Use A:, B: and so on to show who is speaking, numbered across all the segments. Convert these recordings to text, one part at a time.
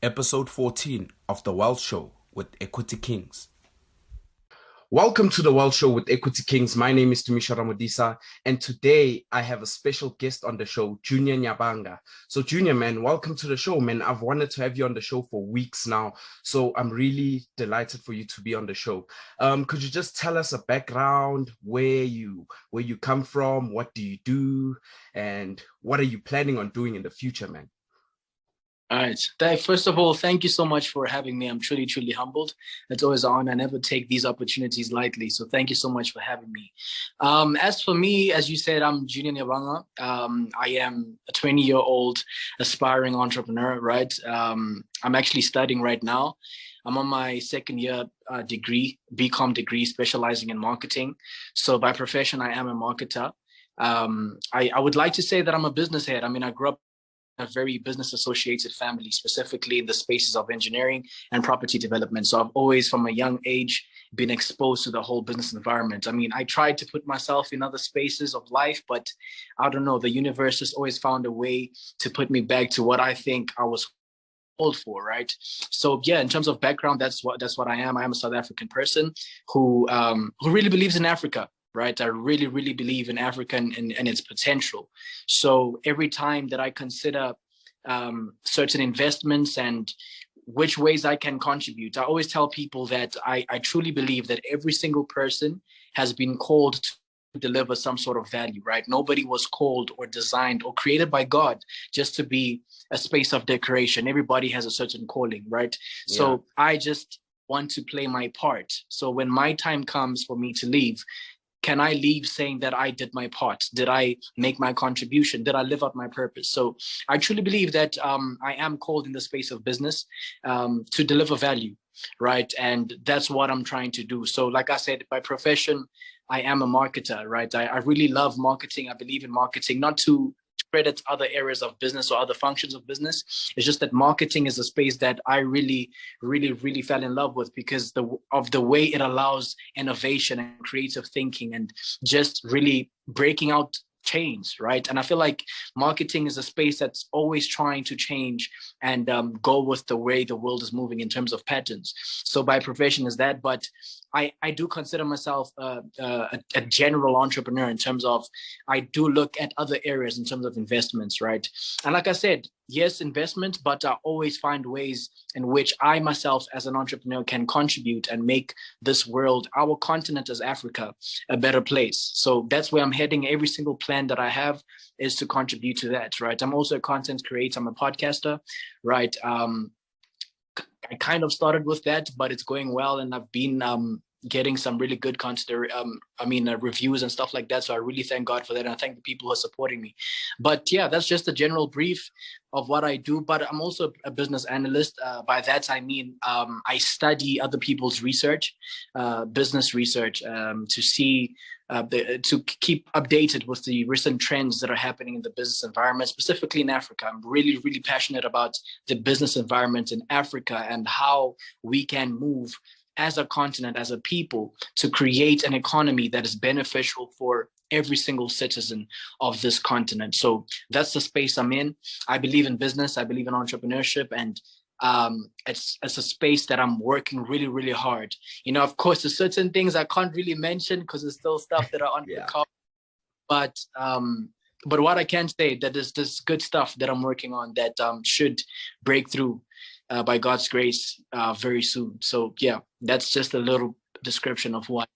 A: Episode 14 of The Wealth Show with Equity Kings. Welcome to The Wealth Show with Equity Kings. My name is TUMISHO, and today I have a special guest on the show, Junior Nyabanga. So Junior, man, welcome to the show, man. I've wanted to have you on the show for weeks now, so I'm really delighted for you to be on the show. Could you just tell us a background, where you come from, what do you do, and what are you planning on doing in the future, man?
B: All right. First of all, thank you so much for having me. I'm truly, truly humbled. It's always an honor. I never take these opportunities lightly. So thank you so much for having me. As for me, as you said, I'm Junior Nyabanga. I am a 20-year-old aspiring entrepreneur, right? I'm actually studying right now. I'm on my second year degree, BCOM degree, specializing in marketing. So by profession, I am a marketer. I would like to say that I'm a business head. I mean, I grew up a very business associated family, specifically in the spaces of engineering and property development. So I've always, from a young age, been exposed to the whole business environment. I mean, I tried to put myself in other spaces of life, but I don't know, the universe has always found a way to put me back to what I think I was called for, right? So yeah, in terms of background, that's what I am. I am a South African person who really believes in Africa. Right. I really, really believe in Africa and its potential. So every time that I consider certain investments and which ways I can contribute, I always tell people that I truly believe that every single person has been called to deliver some sort of value, right? Nobody was called or designed or created by God just to be a space of decoration. Everybody has a certain calling, right? Yeah. So I just want to play my part. So when my time comes for me to leave, can I leave saying that I did my part? Did I make my contribution? Did I live out my purpose? So I truly believe that I am called in the space of business to deliver value, right? And that's what I'm trying to do. So like I said, by profession, I am a marketer, right? I really love marketing. I believe in marketing, not to credit other areas of business or other functions of business. It's just that marketing is a space that I really, really, really fell in love with because of the way it allows innovation and creative thinking and just really breaking out change, right? And I feel like marketing is a space that's always trying to change and go with the way the world is moving in terms of patterns. So by profession is that, but I do consider myself a general entrepreneur in terms of I do look at other areas in terms of investments, right? And like I said, yes, investment, but I always find ways in which I myself as an entrepreneur can contribute and make this world, our continent as Africa, a better place. So that's where I'm heading. Every single plan that I have is to contribute to that, right? I'm also a content creator. I'm a podcaster, right? I kind of started with that, but it's going well, and I've been getting some really good reviews and stuff like that. So I really thank God for that, and I thank the people who are supporting me. But yeah, that's just a general brief of what I do. But I'm also a business analyst. By that I mean I study other people's research, business research, to see. To keep updated with the recent trends that are happening in the business environment, specifically in Africa. I'm really, really passionate about the business environment in Africa and how we can move as a continent, as a people, to create an economy that is beneficial for every single citizen of this continent. So that's the space I'm in. I believe in business. I believe in entrepreneurship, and it's a space that I'm working really, really hard. You know, of course, there's certain things I can't really mention because there's still stuff that are on the card. But what I can say that there's good stuff that I'm working on that should break through by God's grace very soon. So yeah, that's just a little description of what.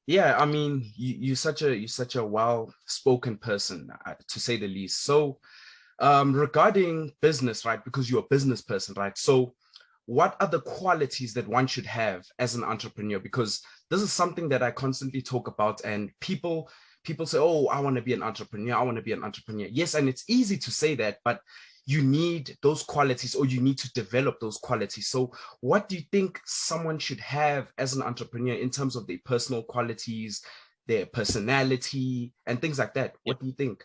A: Yeah, I mean, you're such a well-spoken person, to say the least. So regarding business, right? Because you're a business person, right? So what are the qualities that one should have as an entrepreneur? Because this is something that I constantly talk about, and people say, oh, I want to be an entrepreneur. I want to be an entrepreneur. Yes, and it's easy to say that, but you need those qualities, or you need to develop those qualities. So what do you think someone should have as an entrepreneur in terms of their personal qualities, their personality, and things like that? What do you think?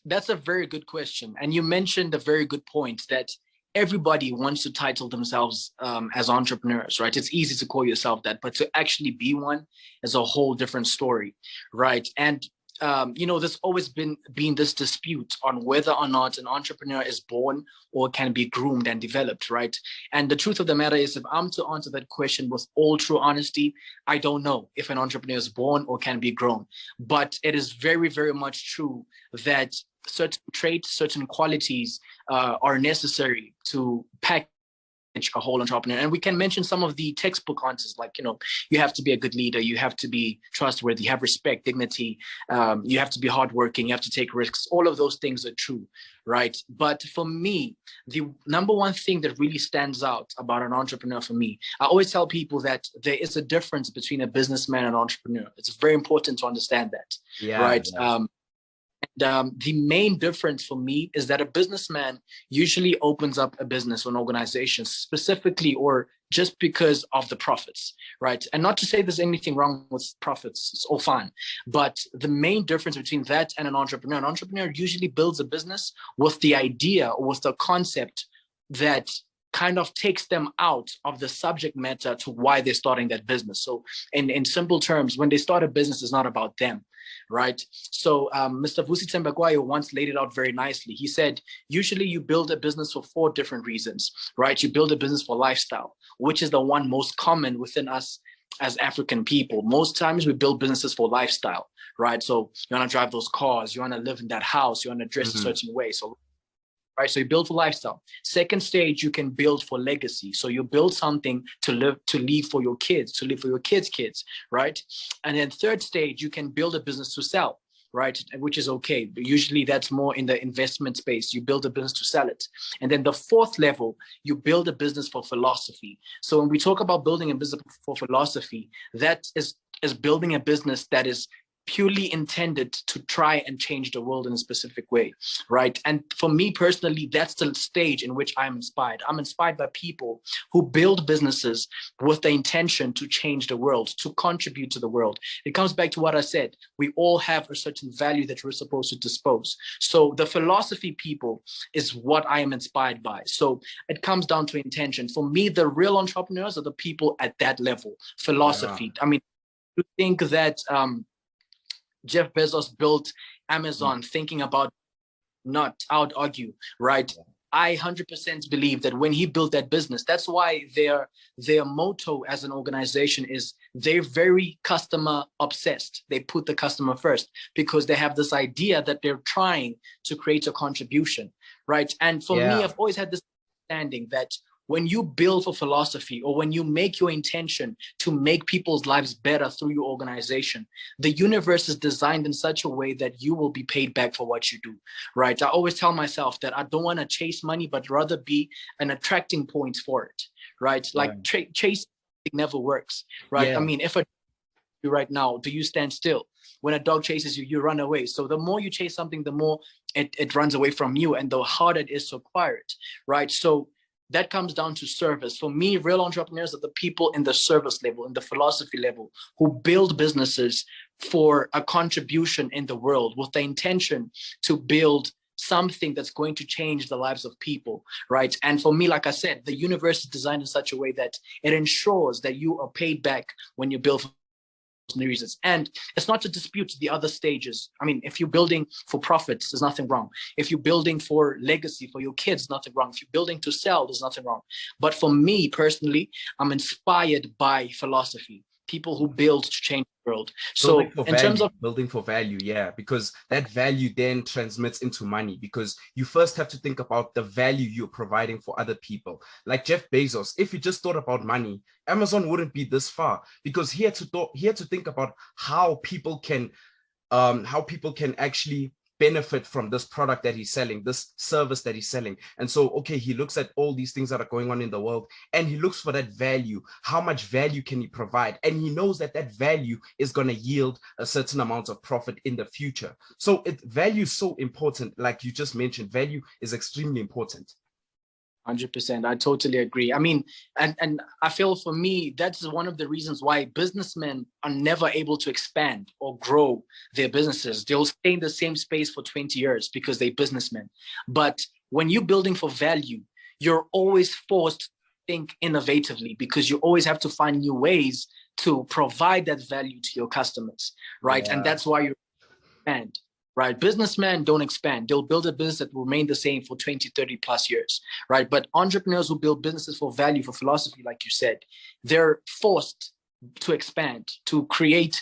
B: That's a very good question. And you mentioned a very good point that everybody wants to title themselves as entrepreneurs, right? It's easy to call yourself that, but to actually be one is a whole different story, right? And there's always been this dispute on whether or not an entrepreneur is born or can be groomed and developed, right? And the truth of the matter is, if I'm to answer that question with all true honesty, I don't know if an entrepreneur is born or can be grown. But it is very, very much true that certain traits, certain qualities are necessary to package a whole entrepreneur. And we can mention some of the textbook answers, like, you have to be a good leader, you have to be trustworthy, have respect, dignity, you have to be hardworking, you have to take risks. All of those things are true, right? But for me, the number one thing that really stands out about an entrepreneur for me, I always tell people that there is a difference between a businessman and an entrepreneur. It's very important to understand that, right? Yeah. The main difference for me is that a businessman usually opens up a business or an organization specifically or just because of the profits, right? And not to say there's anything wrong with profits, it's all fine. But the main difference between that and an entrepreneur usually builds a business with the idea or with the concept that kind of takes them out of the subject matter to why they're starting that business. So in simple terms, when they start a business, it's not about them, right? So Mr. Vusi Tembakwayo once laid it out very nicely. He said, usually you build a business for 4 different reasons, right? You build a business for lifestyle, which is the one most common within us as African people. Most times we build businesses for lifestyle, right? So you want to drive those cars, you want to live in that house, you want to dress a certain way. So right, so you build for lifestyle. Second stage, you can build for legacy. So you build something to leave for your kids, to live for your kids' kids, right? And then third stage, you can build a business to sell, right? Which is okay. But usually that's more in the investment space. You build a business to sell it. And then the fourth level, you build a business for philosophy. So when we talk about building a business for philosophy, that is building a business that is purely intended to try and change the world in a specific way, right? And for me personally, that's the stage in which I'm inspired. I'm inspired by people who build businesses with the intention to change the world, to contribute to the world. It comes back to what I said. We all have a certain value that we're supposed to dispose. So the philosophy people is what I am inspired by. So it comes down to intention. For me, the real entrepreneurs are the people at that level, philosophy. Yeah. I mean, you think that Jeff Bezos built Amazon thinking about I would argue, right? I 100% believe that when he built that business, that's why their motto as an organization is they're very customer obsessed. They put the customer first because they have this idea that they're trying to create a contribution, right? And for me, I've always had this understanding that when you build for philosophy or when you make your intention to make people's lives better through your organization, the universe is designed in such a way that you will be paid back for what you do, right? I always tell myself that I don't want to chase money, but rather be an attracting point for it, right? Like chasing never works, right? I mean, if right now, do you stand still? When a dog chases you, you run away. So the more you chase something, the more it runs away from you and the harder it is to acquire it, right? So that comes down to service. For me, real entrepreneurs are the people in the service level, in the philosophy level, who build businesses for a contribution in the world with the intention to build something that's going to change the lives of people, right? And for me, like I said, the universe is designed in such a way that it ensures that you are paid back when you build for reasons. And it's not to dispute the other stages. I mean, if you're building for profits, there's nothing wrong. If you're building for legacy for your kids, nothing wrong. If you're building to sell, there's nothing wrong. But for me personally, I'm inspired by philosophy, people who build to change the world. So in terms of
A: building for value, because that value then transmits into money, because you first have to think about the value you're providing for other people. Like Jeff Bezos, if he just thought about money, Amazon wouldn't be this far, because he had to think about how people can actually benefit from this product that he's selling, this service that he's selling. And so, okay, he looks at all these things that are going on in the world and he looks for that value. How much value can he provide? And he knows that that value is going to yield a certain amount of profit in the future. So value is so important. Like you just mentioned, value is extremely important.
B: 100%. I totally agree. I mean, and I feel for me, that's one of the reasons why businessmen are never able to expand or grow their businesses. They'll stay in the same space for 20 years because they're businessmen. But when you're building for value, you're always forced to think innovatively because you always have to find new ways to provide that value to your customers, right? And that's why you're expand, right? Businessmen don't expand. They'll build a business that will remain the same for 20, 30 plus years, right? But entrepreneurs who build businesses for value, for philosophy, like you said, they're forced to expand, to create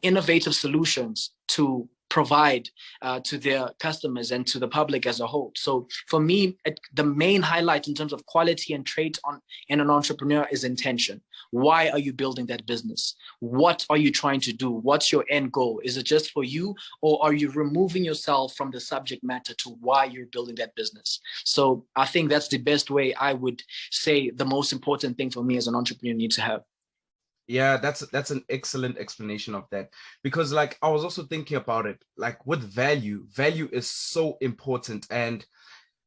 B: innovative solutions, to provide to their customers and to the public as a whole. So for me, the main highlight in terms of quality and traits in an entrepreneur is intention. Why are you building that business? What are you trying to do? What's your end goal? Is it just for you, or are you removing yourself from the subject matter to why you're building that business? So I think that's the best way I would say the most important thing for me as an entrepreneur needs to have.
A: Yeah, that's an excellent explanation of that, because like I was also thinking about it, like with value is so important. And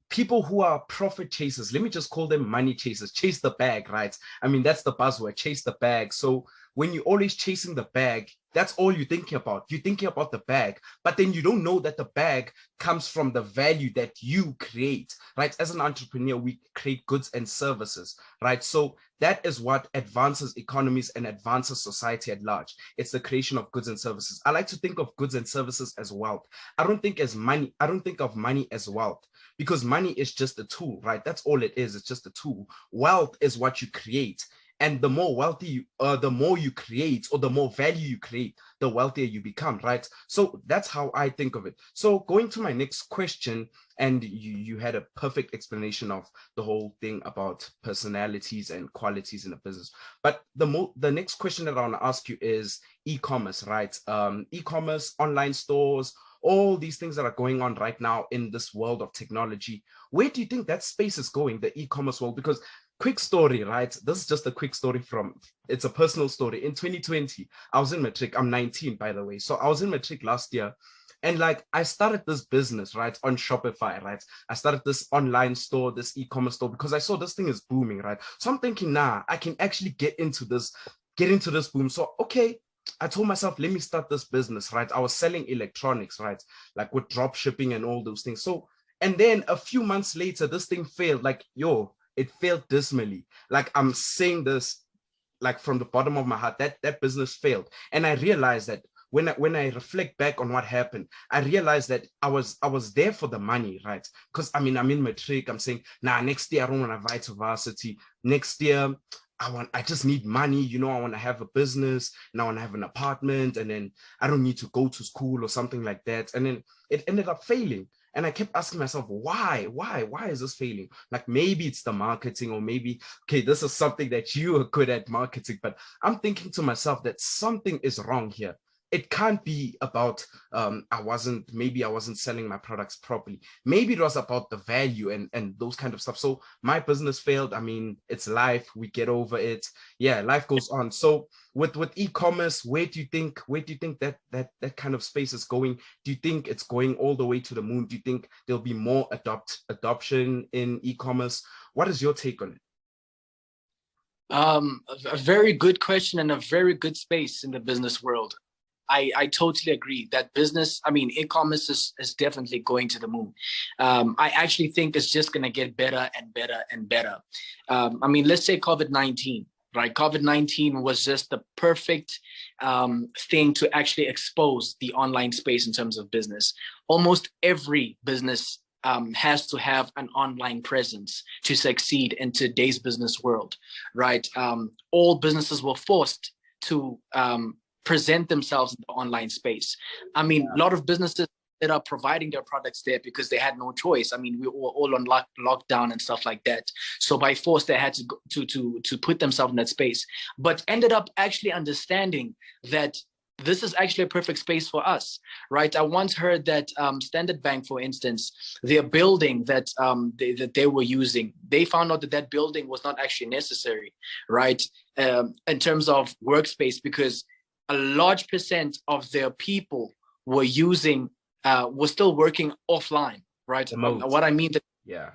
A: people who are profit chasers, let me just call them money chasers, chase the bag, right? I mean, that's the buzzword, chase the bag. So when you're always chasing the bag, that's all you're thinking about. You're thinking about the bag, but then you don't know that the bag comes from the value that you create, right? As an entrepreneur, we create goods and services, right? So that is what advances economies and advances society at large. It's the creation of goods and services. I like to think of goods and services as wealth. I don't think of money as wealth, because money is just a tool, right? That's all it is. It's just a tool. Wealth is what you create. And the more wealthy, the more you create, or the more value you create, the wealthier you become, right? So that's how I think of it. So going to my next question, and you had a perfect explanation of the whole thing about personalities and qualities in a business. But the next question that I want to ask you is e-commerce, right? E-commerce, online stores, all these things that are going on right now in this world of technology. Where do you think that space is going, the e-commerce world? Because quick story, right? This is just a quick story it's a personal story. In 2020, I was in matric. I'm 19, by the way. So I was in matric last year. And like, I started this business, right, on Shopify, right? I started this online store, this e-commerce store, because I saw this thing is booming, right? So I'm thinking, nah, I can actually get into this boom. So, okay, I told myself, let me start this business, right? I was selling electronics, right? Like with drop shipping and all those things. So, and then a few months later, this thing failed. Like, it failed dismally. Like, I'm saying this like from the bottom of my heart, that business failed. And I realized that when I reflect back on what happened, I realized that I was there for the money, right? Because I mean, I'm in matric. I'm saying, nah, next year I don't want to vie to varsity. Next year I just need money, I want to have a business and I want to have an apartment, and then I don't need to go to school or something like that. And then it ended up failing. And I kept asking myself, why is this failing? Like, maybe it's the marketing, or maybe, okay, this is something that you are good at, marketing, but I'm thinking to myself that something is wrong here. It can't be about I wasn't selling my products properly. Maybe it was about the value and those kind of stuff. So my business failed. I mean, it's life. We get over it. Yeah, life goes on. So with e-commerce, where do you think that kind of space is going? Do you think it's going all the way to the moon? Do you think there'll be more adoption in e-commerce? What is your take on it?
B: A very good question, and a very good space in the business world. I totally agree that e-commerce is definitely going to the moon. I actually think it's just going to get better and better and better. Let's say COVID-19, right? COVID-19 was just the perfect thing to actually expose the online space in terms of business. Almost every business has to have an online presence to succeed in today's business world, right? All businesses were forced to present themselves in the online space. A lot of businesses that are providing their products there because they had no choice. We were all on lockdown and stuff like that. So by force, they had to go to put themselves in that space, but ended up actually understanding that this is actually a perfect space for us, right? I once heard that Standard Bank, for instance, their building that they were using, they found out that building was not actually necessary, right? In terms of workspace, because a large percent of their people were still working offline, right? What I mean that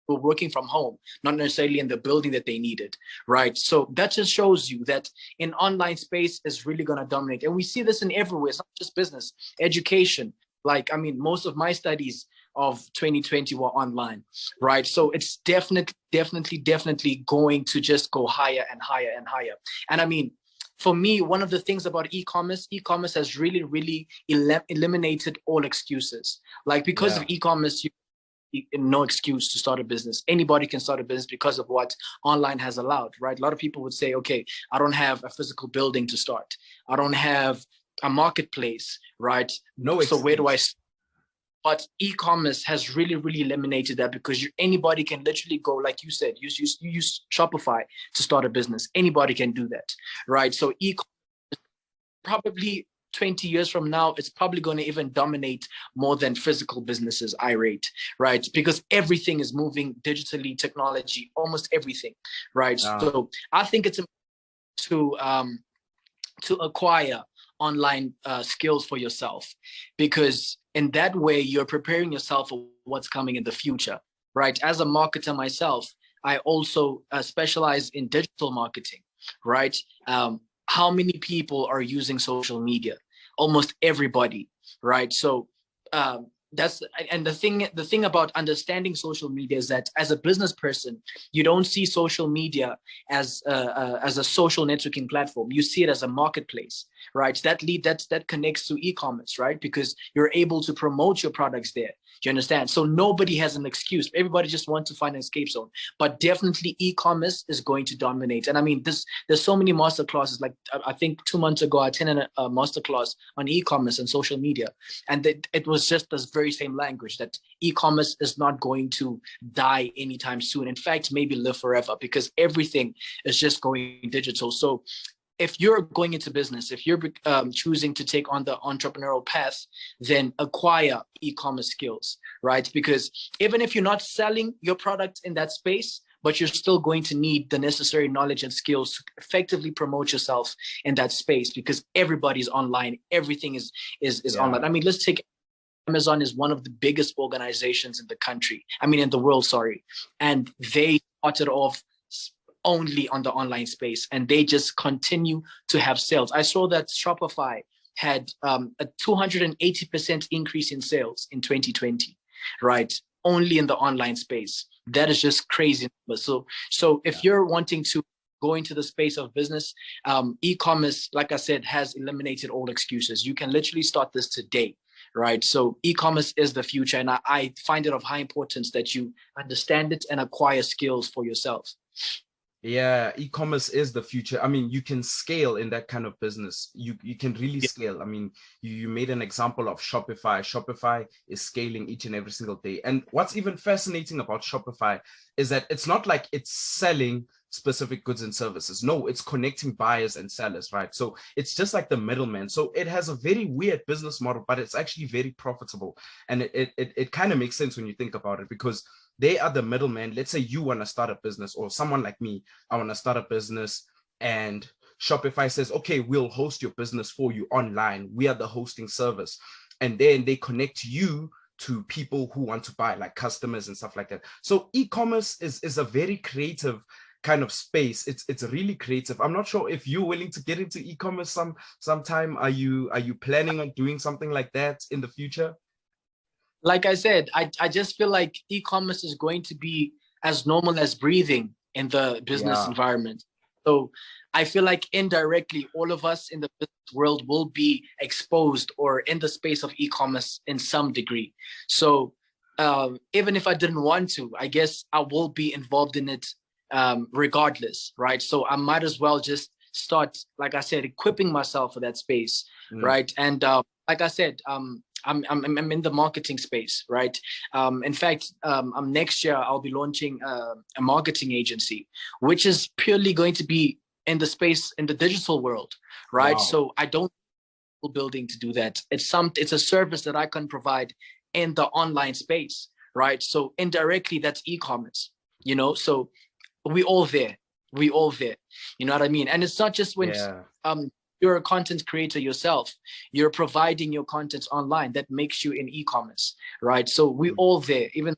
B: were working from home, not necessarily in the building that they needed, right? So that just shows you that in online space is really going to dominate. And we see this in everywhere. It's not just business, education. Most of my studies of 2020 were online, right? So it's definitely going to just go higher and higher and higher. And for me, one of the things about e-commerce has really, really eliminated all excuses. Like, because of e-commerce, no excuse to start a business. Anybody can start a business because of what online has allowed, right? A lot of people would say, okay, I don't have a physical building to start. I don't have a marketplace, right?
A: No excuse.
B: So where do I start? But e-commerce has really, really eliminated that, because anybody can literally go, like you said, you use Shopify to start a business. Anybody can do that, right? So e-commerce, probably 20 years from now, it's probably going to even dominate more than physical businesses, I rate, right? Because everything is moving digitally, technology, almost everything, right? So I think it's important to acquire online skills for yourself, because in that way you're preparing yourself for what's coming in the future, right? As a marketer myself, I also specialize in digital marketing, right? How many people are using social media? Almost everybody, right? So that's, and the thing about understanding social media is that as a business person, you don't see social media as a social networking platform. You see it as a marketplace, right? That connects to e-commerce, right? Because you're able to promote your products there. Do you understand? So nobody has an excuse. Everybody just wants to find an escape zone. But definitely e-commerce is going to dominate. And I mean, there's so many master classes. Like, I think 2 months ago, I attended a master class on e-commerce and social media. And it was just this very same language, that e-commerce is not going to die anytime soon. In fact, maybe live forever, because everything is just going digital. So if you're going into business, if you're choosing to take on the entrepreneurial path, then acquire e-commerce skills, right? Because even if you're not selling your product in that space, but you're still going to need the necessary knowledge and skills to effectively promote yourself in that space, because everybody's online. Everything is online. I mean, let's take Amazon. Is one of the biggest organizations in the country. I mean, in the world, sorry. And they started off only on the online space, and they just continue to have sales. I saw that Shopify had a 280% increase in sales in 2020, right? Only in the online space. That is just crazy. So if you're wanting to go into the space of business, e-commerce, like I said, has eliminated all excuses. You can literally start this today, right? So e-commerce is the future, and I find it of high importance that you understand it and acquire skills for yourself.
A: Yeah, e-commerce is the future. I mean, you can scale in that kind of business. You can really scale. I mean, you made an example of Shopify. Shopify is scaling each and every single day. And what's even fascinating about Shopify is that it's not like it's selling specific goods and services. No, it's connecting buyers and sellers, right? So it's just like the middleman. So it has a very weird business model, but it's actually very profitable. And it kind of makes sense when you think about it, because they are the middleman. Let's say you want to start a business, or someone like me, I want to start a business, and Shopify says, okay, we'll host your business for you online. We are the hosting service. And then they connect you to people who want to buy, like customers and stuff like that. So e-commerce is a very creative kind of space. It's really creative. I'm not sure if you're willing to get into e-commerce sometime. Are you planning on doing something like that in the future?
B: Like I said, I just feel like e-commerce is going to be as normal as breathing in the business environment. So I feel like indirectly, all of us in the business world will be exposed or in the space of e-commerce in some degree. So even if I didn't want to, I guess I will be involved in it regardless, right? So I might as well just start, like I said, equipping myself for that space, right? And like I said, I'm in the marketing space, right? In fact, next year I'll be launching a marketing agency, which is purely going to be in the space in the digital world, right? Wow. So I don't need a building to do that. It's a service that I can provide in the online space, right? So indirectly, that's e-commerce, you know. So we all there, you know what I mean? And it's not just when you're a content creator yourself, you're providing your content online that makes you in e-commerce, right? So we all there, even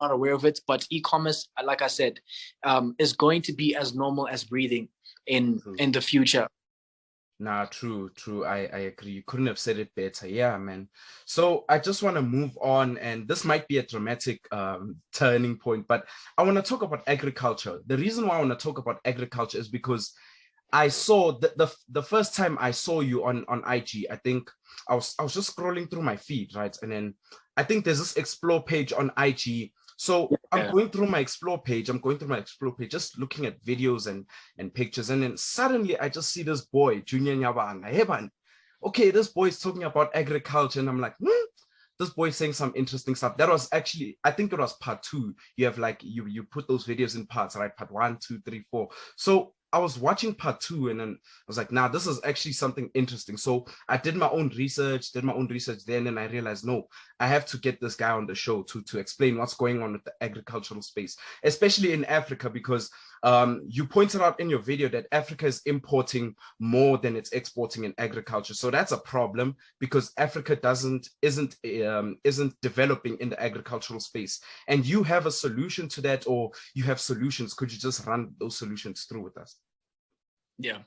B: not aware of it, but e-commerce, like I said, is going to be as normal as breathing in the future.
A: Nah, true. I agree. You couldn't have said it better. Yeah, man. So I just want to move on, and this might be a dramatic turning point, but I want to talk about agriculture. The reason why I want to talk about agriculture is because I saw the first time I saw you on IG, I think I was just scrolling through my feed, right? And then I think there's this explore page on IG. So I'm
B: Yeah.
A: going through my explore page. I'm going through my explore page, just looking at videos and pictures. And then suddenly I just see this boy, Junior Nyabanga. Hey, man, okay, this boy is talking about agriculture. And I'm like, this boy saying some interesting stuff. That was actually, I think it was part 2. You have like, you put those videos in parts, right? Part 1, 2, 3, 4. So I was watching part 2 and then I was like, nah, this is actually something interesting. So I did my own research then, and I realized, no, I have to get this guy on the show to explain what's going on with the agricultural space, especially in Africa, because you pointed out in your video that Africa is importing more than it's exporting in agriculture. So that's a problem because Africa isn't developing in the agricultural space. And you have a solution to that, or you have solutions. Could you just run those solutions through with us?
B: Yeah.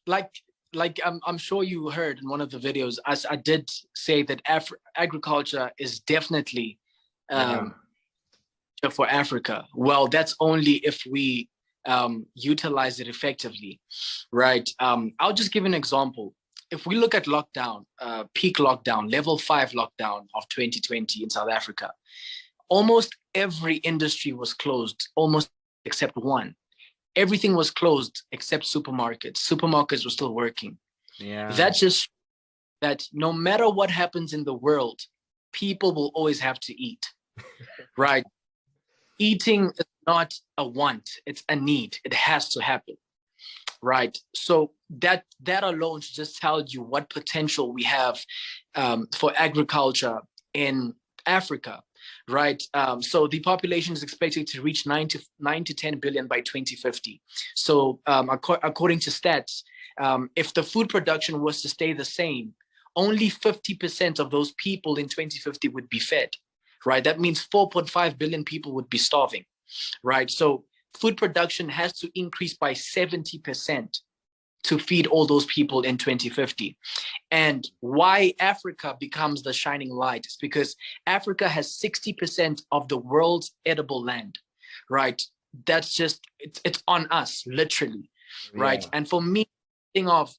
B: Like I'm sure you heard in one of the videos, I did say that agriculture is definitely for Africa. Well, that's only if we utilize it effectively, right? I'll just give an example. If we look at lockdown, peak lockdown, level 5 lockdown of 2020 in South Africa, almost every industry was closed, almost except one. Everything was closed except supermarkets. Supermarkets were still working.
A: Yeah.
B: That's just that no matter what happens in the world, people will always have to eat, right? Eating is not a want, it's a need. It has to happen, right? So that alone should just tell you what potential we have for agriculture in Africa, right? So the population is expected to reach 9 to 10 billion by 2050. So according to stats, if the food production was to stay the same, only 50% of those people in 2050 would be fed, right? That means 4.5 billion people would be starving, right? So food production has to increase by 70% to feed all those people in 2050. And why Africa becomes the shining light is because Africa has 60% of the world's edible land, right? That's just, it's on us, literally, right?
A: Yeah.
B: And for me, thing of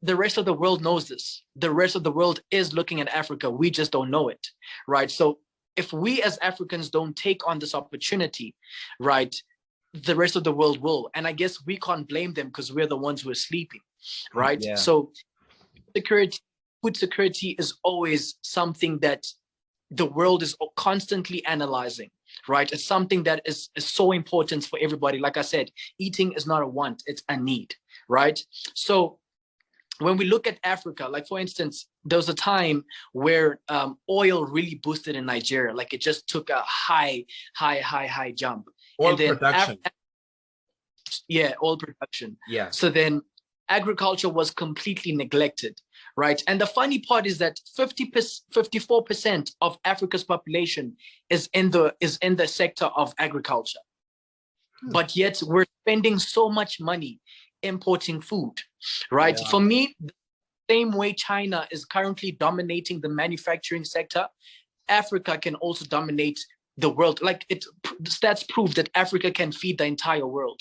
B: the rest of the world knows this. The rest of the world is looking at Africa. We just don't know it, right? So if we as Africans don't take on this opportunity, right, the rest of the world will. And I guess we can't blame them because we're the ones who are sleeping, right?
A: Yeah.
B: So food security is always something that the world is constantly analyzing, right? It's something that is so important for everybody. Like I said, eating is not a want, it's a need, right? So when we look at Africa, like for instance, there was a time where oil really boosted in Nigeria. Like it just took a high jump.
A: Oil
B: and then
A: production.
B: Oil production.
A: Yeah.
B: So then agriculture was completely neglected, right? And the funny part is that 54% of Africa's population is in the sector of agriculture. But yet we're spending so much money importing food, right?
A: Yeah.
B: For me, the same way China is currently dominating the manufacturing sector, Africa can also dominate the world. Like stats prove that Africa can feed the entire world.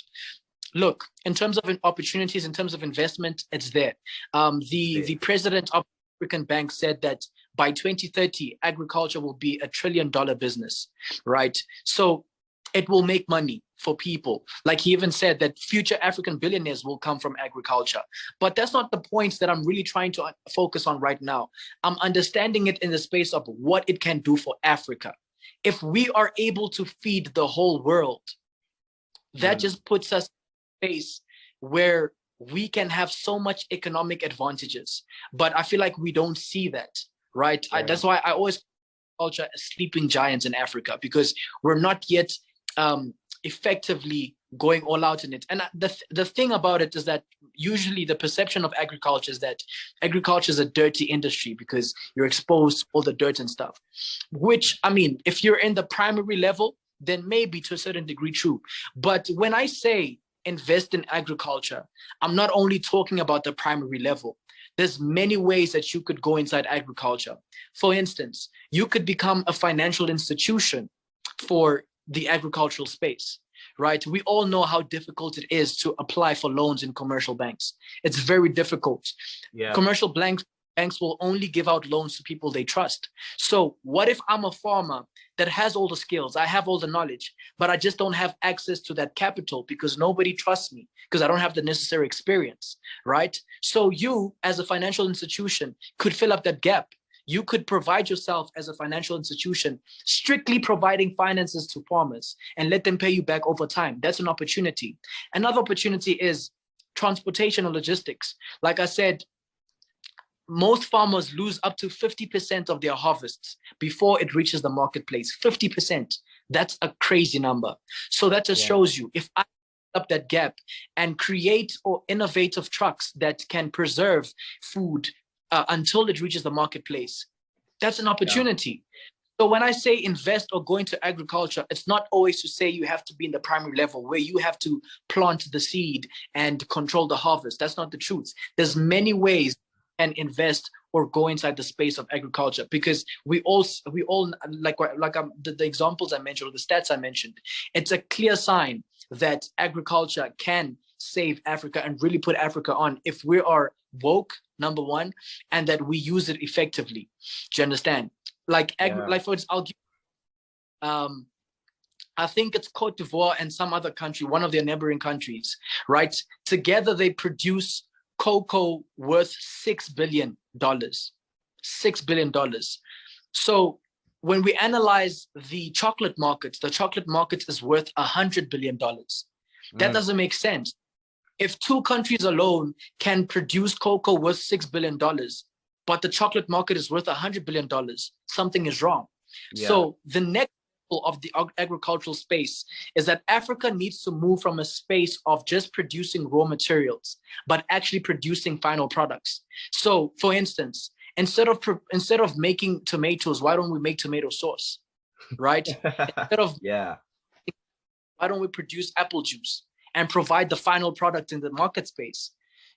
B: Look, in terms of opportunities, in terms of investment, it's there. The president of the African Bank said that by 2030, agriculture will be $1 trillion business, right? So it will make money for people. Like he even said that future African billionaires will come from agriculture. But that's not the points that I'm really trying to focus on right now. I'm understanding it in the space of what it can do for Africa. If we are able to feed the whole world, that just puts us in a space where we can have so much economic advantages. But I feel like we don't see that, right?
A: Yeah.
B: That's why I always call culture as sleeping giants in Africa, because we're not yet effectively going all out in it. And the thing about it is that usually the perception of agriculture is that agriculture is a dirty industry because you're exposed to all the dirt and stuff, which, I mean, if you're in the primary level, then maybe to a certain degree true. But when I say invest in agriculture, I'm not only talking about the primary level. There's many ways that you could go inside agriculture. For instance, you could become a financial institution for the agricultural space. right? We all know how difficult it is to apply for loans in commercial banks. It's very difficult.
A: Yeah.
B: Commercial banks will only give out loans to people they trust. So what if I'm a farmer that has all the skills, I have all the knowledge, but I just don't have access to that capital because nobody trusts me, because I don't have the necessary experience, right? So you, as a financial institution, could fill up that gap. You could provide yourself as a financial institution, strictly providing finances to farmers and let them pay you back over time. That's an opportunity. Another opportunity is transportation and logistics. Like I said, most farmers lose up to 50% of their harvests before it reaches the marketplace. 50%. That's a crazy number. So that just shows you, if I up that gap and create or innovative trucks that can preserve food until it reaches the marketplace, that's an opportunity. So when I say invest or go into agriculture, it's not always to say you have to be in the primary level where you have to plant the seed and control the harvest. That's not the truth. There's many ways and invest or go inside the space of agriculture, because we all like the examples I mentioned or the stats I mentioned, it's a clear sign that agriculture can save Africa and really put Africa on if we are woke, number one, and that we use it effectively. Do you understand? Like, like for instance, I think it's Cote d'Ivoire and some other country, one of their neighboring countries, right? Together they produce cocoa worth $6 billion. $6 billion. So when we analyze the chocolate market is worth $100 billion. That doesn't make sense. If two countries alone can produce cocoa worth $6 billion, but the chocolate market is worth $100 billion, something is wrong. So the next level of the agricultural space is that Africa needs to move from a space of just producing raw materials, but actually producing final products. So for instance, instead of making tomatoes, why don't we make tomato sauce, right? Instead of why don't we produce apple juice and provide the final product in the market space?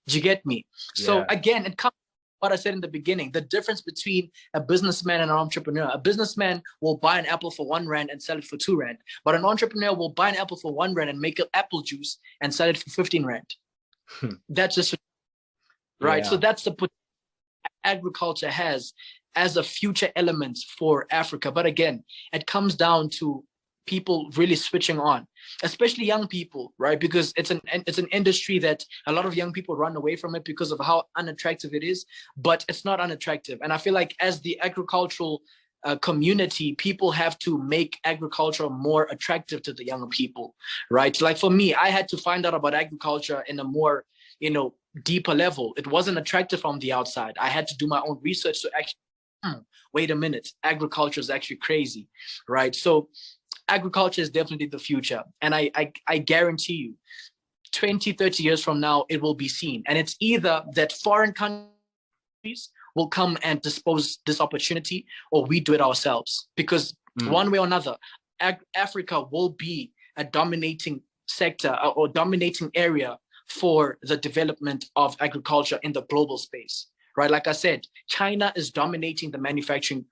B: Do you get me? So again, it comes to what I said in the beginning, the difference between a businessman and an entrepreneur. A businessman will buy an apple for R1 and sell it for R2, but an entrepreneur will buy an apple for R1 and make an apple juice and sell it for 15 Rand. That's just right. So that's the potential agriculture has as a future element for Africa. But again, it comes down to people really switching on, especially young people, right? Because it's an industry that a lot of young people run away from it because of how unattractive it is, but it's not unattractive. And I feel like as the agricultural community, people have to make agriculture more attractive to the younger people, right? Like for me, I had to find out about agriculture in a more, deeper level. It wasn't attractive from the outside. I had to do my own research to actually, wait a minute, agriculture is actually crazy, right? So agriculture is definitely the future. And I guarantee you, 20, 30 years from now, it will be seen. And it's either that foreign countries will come and dispose this opportunity, or we do it ourselves. Because one way or another, Africa will be a dominating sector or dominating area for the development of agriculture in the global space, right? Like I said, China is dominating the manufacturing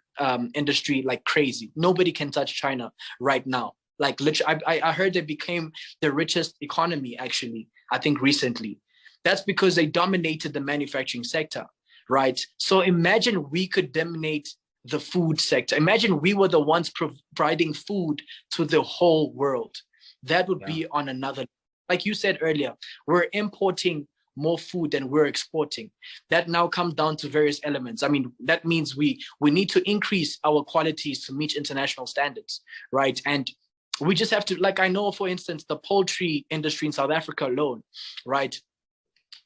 B: industry like crazy. Nobody can touch China right now. Like literally, I heard they became the richest economy, actually, I think recently. That's because they dominated the manufacturing sector, right? So imagine we could dominate the food sector. Imagine we were the ones providing food to the whole world. That would be on another, like you said earlier, we're importing more food than we're exporting. That now comes down to various elements. I mean, that means we need to increase our qualities to meet international standards, right? And we just have to, like, I know, for instance, the poultry industry in South Africa alone, right?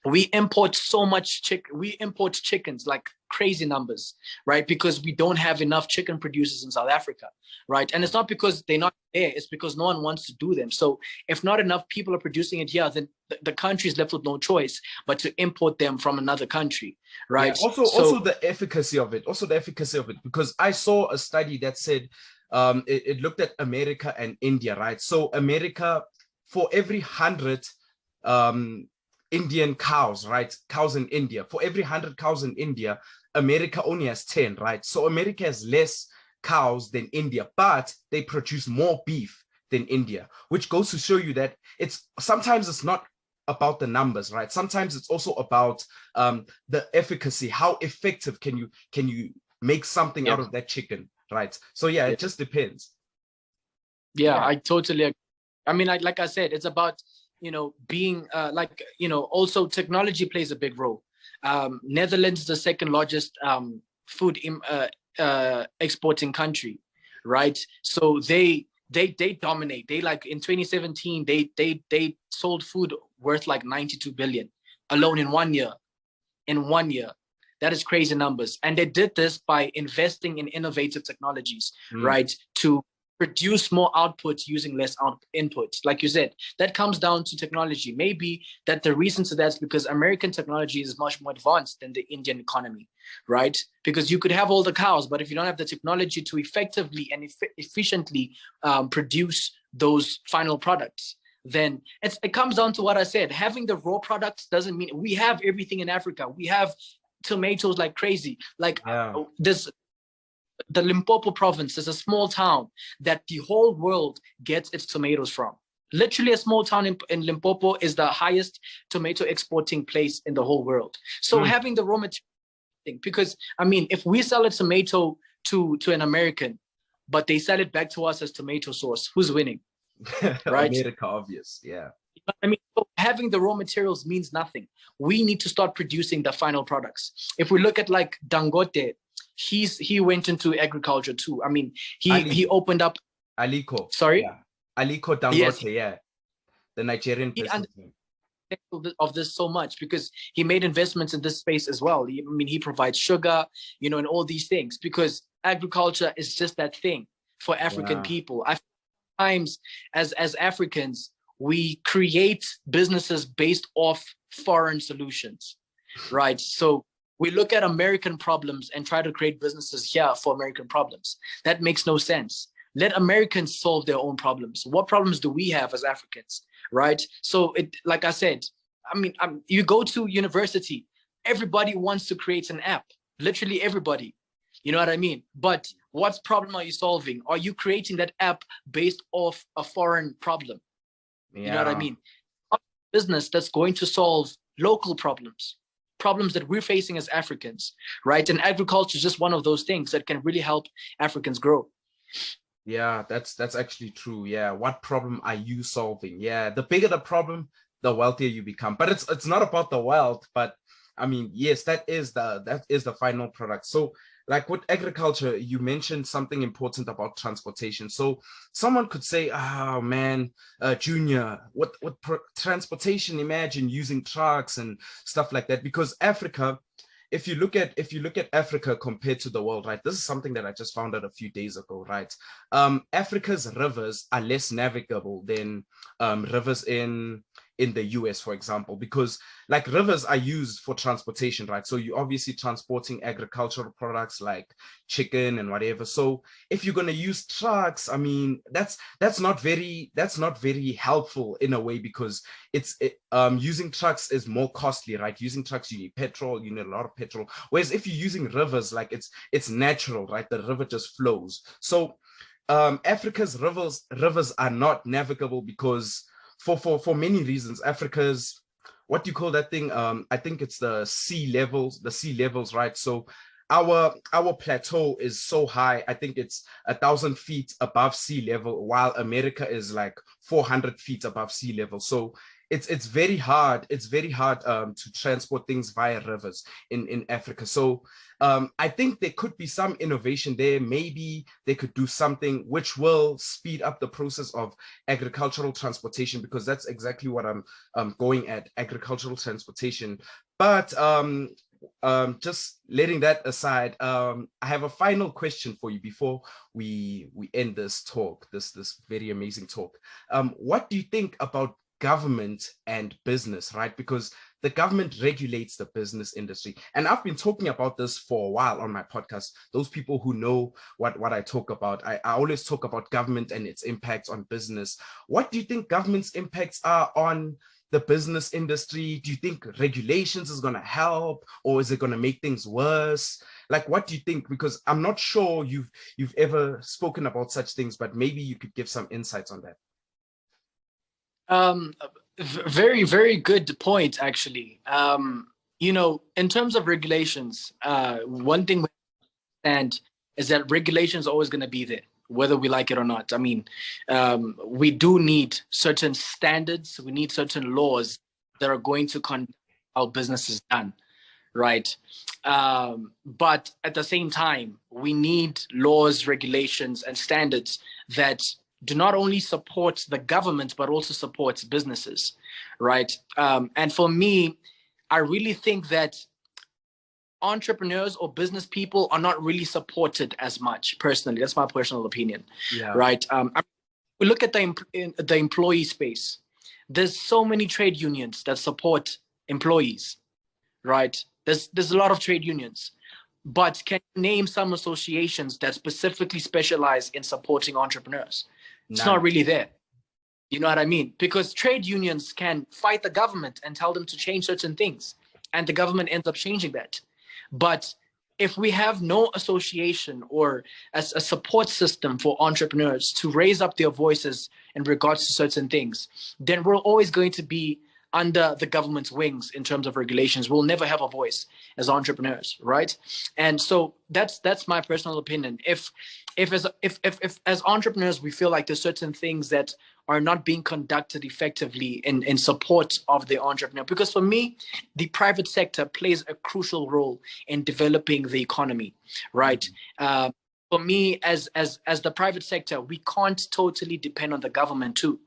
B: We import so much we import chickens like crazy numbers, right? Because we don't have enough chicken producers in South Africa, right? And it's not because they're not there, it's because no one wants to do them. So if not enough people are producing it here, then the country is left with no choice but to import them from another country, right?
A: Also the efficacy of it, because I saw a study that said it looked at America and India, right? So America, for every 100 Indian cows, right? Cows in India. For every 100 cows in India, America only has 10, right? So America has less cows than India, but they produce more beef than India, which goes to show you that sometimes it's not about the numbers, right? Sometimes it's also about the efficacy. How effective can you make something out of that chicken, right? So yeah, it just depends.
B: Yeah, I totally agree. I mean, like I said, it's about, being also technology plays a big role. Netherlands is the second largest food exporting country, right? So they dominate. They, like, in 2017, they sold food worth like 92 billion alone in 1 year. In 1 year. That is crazy numbers. And they did this by investing in innovative technologies, right? To produce more output using less input. Like you said, that comes down to technology. Maybe that the reason to that is because American technology is much more advanced than the Indian economy, right? Because you could have all the cows, but if you don't have the technology to effectively and efficiently produce those final products, then it comes down to what I said. Having the raw products doesn't mean we have everything in Africa. We have tomatoes like crazy. Like the Limpopo province is a small town that the whole world gets its tomatoes from. Literally, a small town in Limpopo is the highest tomato exporting place in the whole world. So having the raw material, because I mean, if we sell a tomato to an American, but they sell it back to us as tomato sauce, who's winning? Right?
A: America, obvious. Yeah.
B: I mean, so having the raw materials means nothing. We need to start producing the final products. If we look at like Dangote, he went into agriculture too. I mean, he opened up
A: Aliko.
B: Sorry?
A: Yeah. Aliko Dangote, yes. The Nigerian businessman.
B: Of this so much because he made investments in this space as well. I mean, he provides sugar, and all these things, because agriculture is just that thing for African people. I times as Africans, we create businesses based off foreign solutions, right? So we look at American problems and try to create businesses here for American problems. That makes no sense. Let Americans solve their own problems. What problems do we have as Africans, right? So like I said, I mean, you go to university, everybody wants to create an app, literally everybody. You know what I mean? But what problem are you solving? Are you creating that app based off a foreign problem? You know what I mean? A business that's going to solve local problems that we're facing as Africans, right? And agriculture is just one of those things that can really help Africans grow.
A: Yeah, that's actually true. Yeah, what problem are you solving? Yeah, the bigger the problem, the wealthier you become. But it's not about the wealth, but I mean, yes, that is the final product. So like with agriculture, you mentioned something important about transportation. So someone could say, oh man, Junior, what transportation, imagine using trucks and stuff like that, because Africa, if you look at Africa compared to the world, right? This is something that I just found out a few days ago, right? Africa's rivers are less navigable than rivers in the US, for example, because like rivers are used for transportation, right? So you're obviously transporting agricultural products like chicken and whatever. So if you're going to use trucks, I mean, that's not very helpful in a way, because using trucks is more costly, right? Using trucks, you need petrol, you need a lot of petrol. Whereas if you're using rivers, like it's natural, right? The river just flows. So Africa's rivers are not navigable because for many reasons. Africa's, what do you call that thing? I think it's the sea levels, right? So our plateau is so high. I think it's 1,000 feet above sea level, while America is like 400 feet above sea level. So it's very hard. It's very hard to transport things via rivers in Africa. So I think there could be some innovation there. Maybe they could do something which will speed up the process of agricultural transportation, because that's exactly what I'm going at, agricultural transportation. But just letting that aside, I have a final question for you before we end this talk, this very amazing talk. What do you think about government and business, right? Because the government regulates the business industry. And I've been talking about this for a while on my podcast. Those people who know what I talk about, I always talk about government and its impacts on business. What do you think government's impacts are on the business industry? Do you think regulations is going to help, or is it going to make things worse? Like, what do you think? Because I'm not sure you've ever spoken about such things, but maybe you could give some insights on that.
B: Very, very good point, actually. You know, in terms of regulations, one thing we understand is that regulation is always going to be there, whether we like it or not. I mean, we do need certain standards. We need certain laws that are going to conduct how business is done, right? But at the same time, we need laws, regulations, and standards that do not only support the government, but also supports businesses, right? And for me, I really think that entrepreneurs or business people are not really supported as much. Personally, that's my personal opinion.
A: Yeah.
B: Right. We look at the employee space. There's so many trade unions that support employees, right? There's a lot of trade unions, but can you name some associations that specifically specialize in supporting entrepreneurs? It's not really there. You know what I mean? Because trade unions can fight the government and tell them to change certain things, and the government ends up changing that. But if we have no association or as a support system for entrepreneurs to raise up their voices in regards to certain things, then we're always going to be under the government's wings in terms of regulations. We'll never have a voice as entrepreneurs, right? And so that's my personal opinion. If as entrepreneurs we feel like there's certain things that are not being conducted effectively in support of the entrepreneur, because for me, the private sector plays a crucial role in developing the economy, right? For me, as the private sector, we can't totally depend on the government too.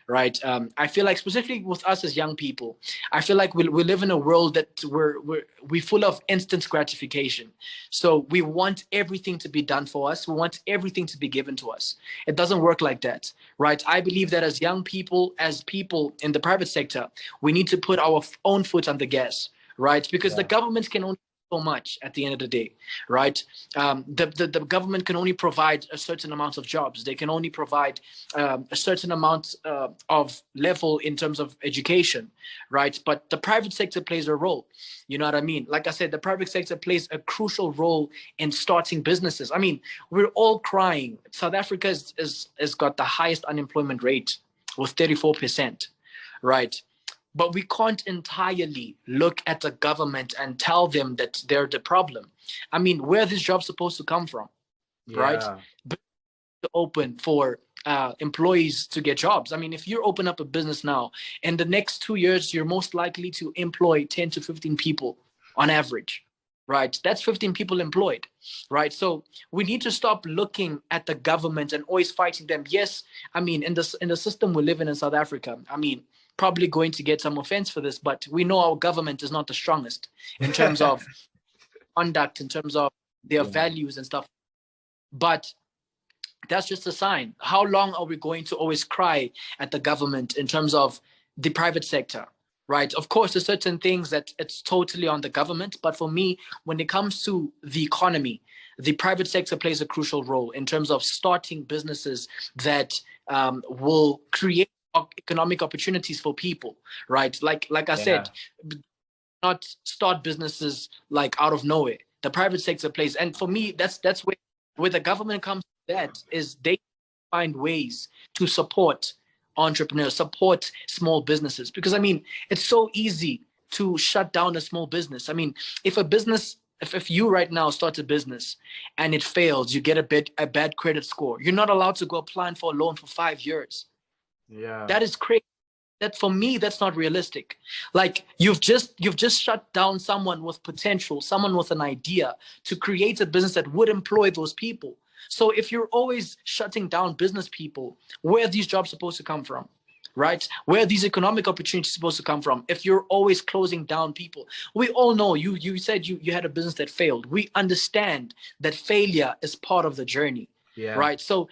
B: Right. I feel like specifically with us as young people, I feel like we live in a world that we're full of instant gratification. So we want everything to be done for us. We want everything to be given to us. It doesn't work like that. Right. I believe that as young people, as people in the private sector, we need to put our own foot on the gas. Right. Because the government can only so much at the end of the day, right? The government can only provide a certain amount of jobs. They can only provide a certain amount of level in terms of education, right? But the private sector plays a role. You know what I mean? Like I said, the private sector plays a crucial role in starting businesses. I mean, we're all crying. South Africa has got the highest unemployment rate with 34%, right? But we can't entirely look at the government and tell them that they're the problem. I mean, where are these jobs supposed to come from, right? But to open for employees to get jobs. I mean, if you open up a business now, in the next 2 years, you're most likely to employ 10 to 15 people on average, right? That's 15 people employed, right? So we need to stop looking at the government and always fighting them. Yes, I mean, in the system we live in South Africa, I mean, probably going to get some offense for this, but we know our government is not the strongest in terms of conduct, in terms of their values and stuff. But that's just a sign. How long are we going to always cry at the government in terms of the private sector, right? Of course, there's certain things that it's totally on the government. But for me, when it comes to the economy, the private sector plays a crucial role in terms of starting businesses that will create economic opportunities for people, right? Like I said, not start businesses like out of nowhere. The private sector plays, and for me, that's where the government comes to that, is they find ways to support entrepreneurs, support small businesses. Because I mean, it's so easy to shut down a small business. I mean, if a business, if you right now start a business and it fails, you get a bad credit score, you're not allowed to go applying for a loan for 5 years. That is crazy. That for me, that's not realistic. Like you've just shut down someone with potential, someone with an idea to create a business that would employ those people. So if you're always shutting down business people, where are these jobs supposed to come from, right? Where are these economic opportunities supposed to come from? If you're always closing down people, we all know you said you had a business that failed. We understand that failure is part of the journey, right? So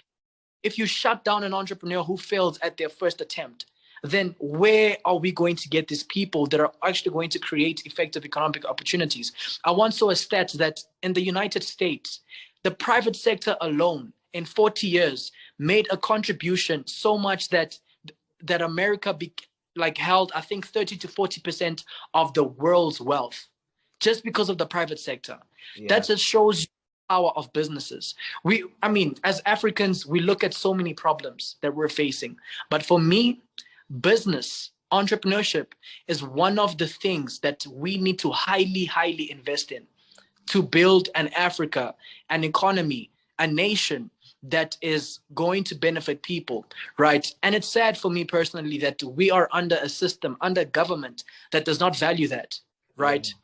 B: if you shut down an entrepreneur who fails at their first attempt, then where are we going to get these people that are actually going to create effective economic opportunities? I once saw a stat that in the United States, the private sector alone in 40 years made a contribution so much that America held, I think, 30 to 40% of the world's wealth. just because of the private sector.
A: Yeah.
B: That just shows you the power of businesses. I mean, as Africans, we look at so many problems that we're facing. But for me, business, entrepreneurship is one of the things that we need to highly, highly invest in to build an Africa, an economy, a nation that is going to benefit people, right? And it's sad for me personally that we are under a system, under government that does not value that, right?
A: Yeah.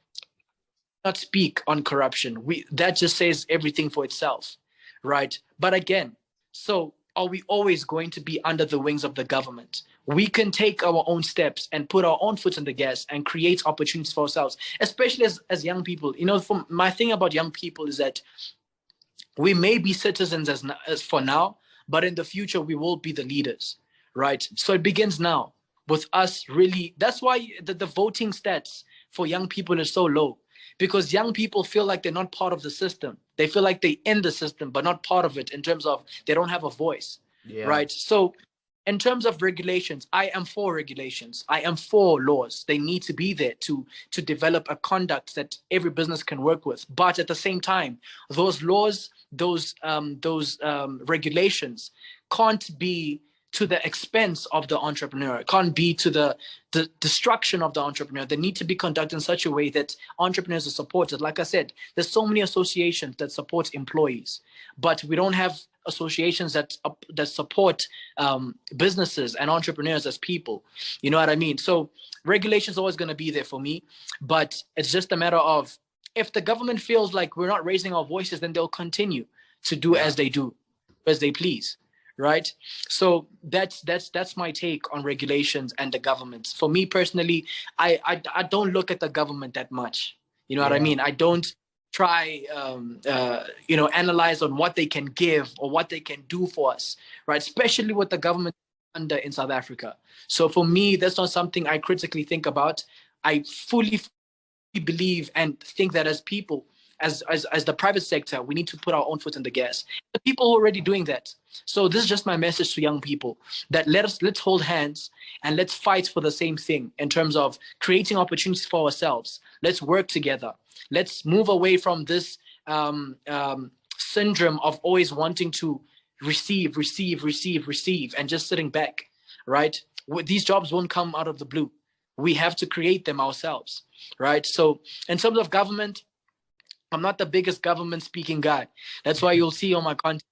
B: Not speak on corruption. That just says everything for itself, right? But again, so are we always going to be under the wings of the government? We can take our own steps and put our own foot on the gas and create opportunities for ourselves, especially as young people. You know, my thing about young people is that we may be citizens as for now, but in the future we will be the leaders, right? So it begins now with us really. That's why the voting stats for young people is so low, because young people feel like they're not part of the system. They feel like they're in the system, but not part of it in terms of they don't have a voice, right? So in terms of regulations, I am for regulations. I am for laws. They need to be there to develop a conduct that every business can work with. But at the same time, those laws, those regulations can't be to the expense of the entrepreneur. It can't be to the destruction of the entrepreneur. They need to be conducted in such a way that entrepreneurs are supported. Like I said, there's so many associations that support employees, but we don't have associations that support businesses and entrepreneurs as people. You know what I mean? So regulation is always going to be there for me, but it's just a matter of, if the government feels like we're not raising our voices, then they'll continue to do as they do, as they please, right? So that's my take on regulations and the government. For me personally, I don't look at the government that much. You know what I mean? I don't try analyze on what they can give or what they can do for us, right? Especially with the government under in South Africa. So for me, that's not something I critically think about. I fully believe and think that as people, as the private sector, we need to put our own foot on the gas. The people are already doing that. So this is just my message to young people, that let's hold hands and let's fight for the same thing in terms of creating opportunities for ourselves. Let's work together. Let's move away from this syndrome of always wanting to receive and just sitting back, right? These jobs won't come out of the blue. We have to create them ourselves, right? So in terms of government, I'm not the biggest government speaking guy. That's why you'll see on my content,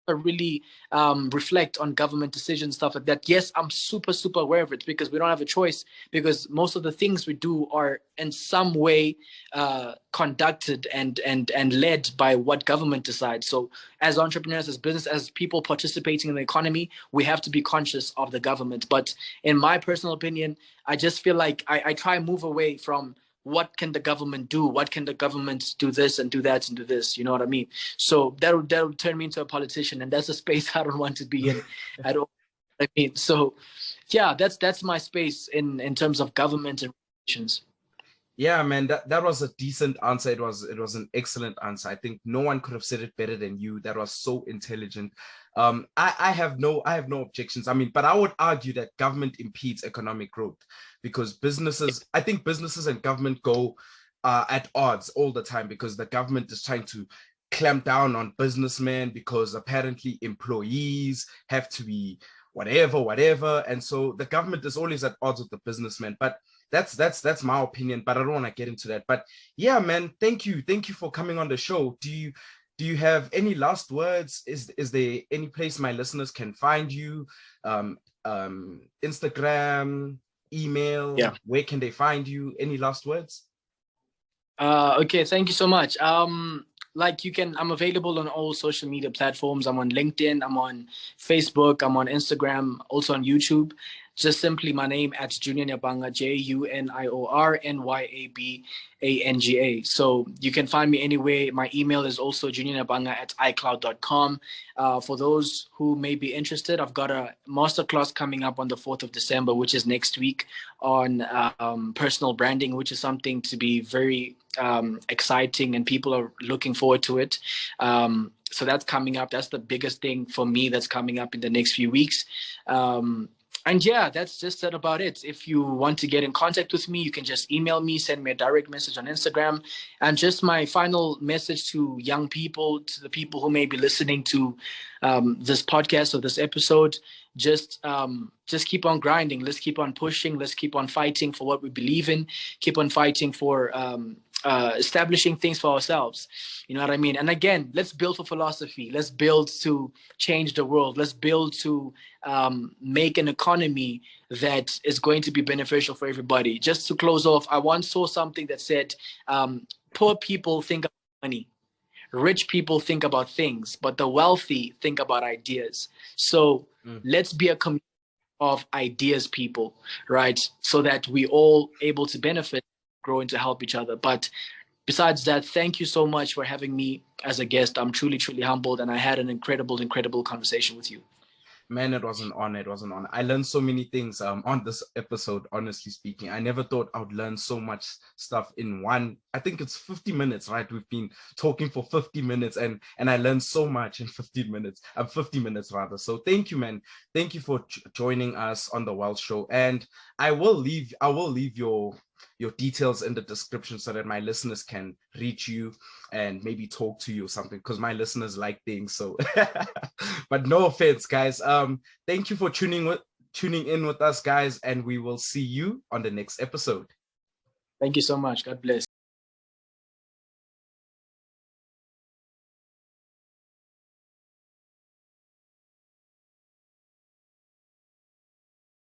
B: I really reflect on government decisions, stuff like that. Yes, I'm super aware of it, because we don't have a choice, because most of the things we do are in some way conducted and led by what government decides. So as entrepreneurs, as business, as people participating in the economy, we have to be conscious of the government. But in my personal opinion, I just feel like I try and move away from what can the government do? What can the government do this and do that and do this? You know what I mean? So that'll turn me into a politician, and that's a space I don't want to be in at all. I mean, so yeah, that's my space in terms of government and relations.
A: Yeah, man, that was a decent answer. It was an excellent answer. I think no one could have said it better than you. That was so intelligent. I have no objections. I mean, but I would argue that government impedes economic growth, because I think businesses and government go at odds all the time, because the government is trying to clamp down on businessmen, because apparently employees have to be whatever. And so the government is always at odds with the businessmen. But that's my opinion, but I don't want to get into that. But yeah, man, thank you for coming on the show. Do you have any last words? Is there any place my listeners can find you? Instagram, email?
B: Yeah.
A: Where can they find you? Any last words?
B: Okay, thank you so much. I'm available on all social media platforms. I'm on LinkedIn, I'm on Facebook, I'm on Instagram, also on YouTube. Just simply my name at Junior Nyabanga, JUNIORNYABANGA. So you can find me anywhere. My email is also juniornyabanga@icloud.com. For those who may be interested, I've got a masterclass coming up on the 4th of December, which is next week, on personal branding, which is something to be very exciting, and people are looking forward to it. So that's coming up. That's the biggest thing for me that's coming up in the next few weeks. And yeah, that's just about it. If you want to get in contact with me, you can just email me, send me a direct message on Instagram. And just my final message to young people, to the people who may be listening to this podcast or this episode, just keep on grinding. Let's keep on pushing. Let's keep on fighting for what we believe in. Keep on fighting for establishing things for ourselves. You know what I mean? And again, let's build for philosophy. Let's build to change the world. Let's build to make an economy that is going to be beneficial for everybody. Just to close off, I once saw something that said, poor people think about money. Rich people think about things, but the wealthy think about ideas. So let's be a community of ideas people, right? So that we all able to benefit, grow, and to help each other. But besides that, thank you so much for having me as a guest. I'm truly, truly humbled, and I had an incredible conversation with you.
A: Man, it was an honor. It was an honor. I learned so many things on this episode, honestly speaking. I never thought I would learn so much stuff in one. I think it's 50 minutes, right? We've been talking for 50 minutes and I learned so much in 15 minutes, 50 minutes rather. So thank you, man. Thank you for joining us on the Wealth Show. And I will leave your details in the description so that my listeners can reach you and maybe talk to you or something, because my listeners like things. So but no offense, guys. Thank you for tuning in with us, guys, and we will see you on the next episode.
B: Thank you so much. God bless.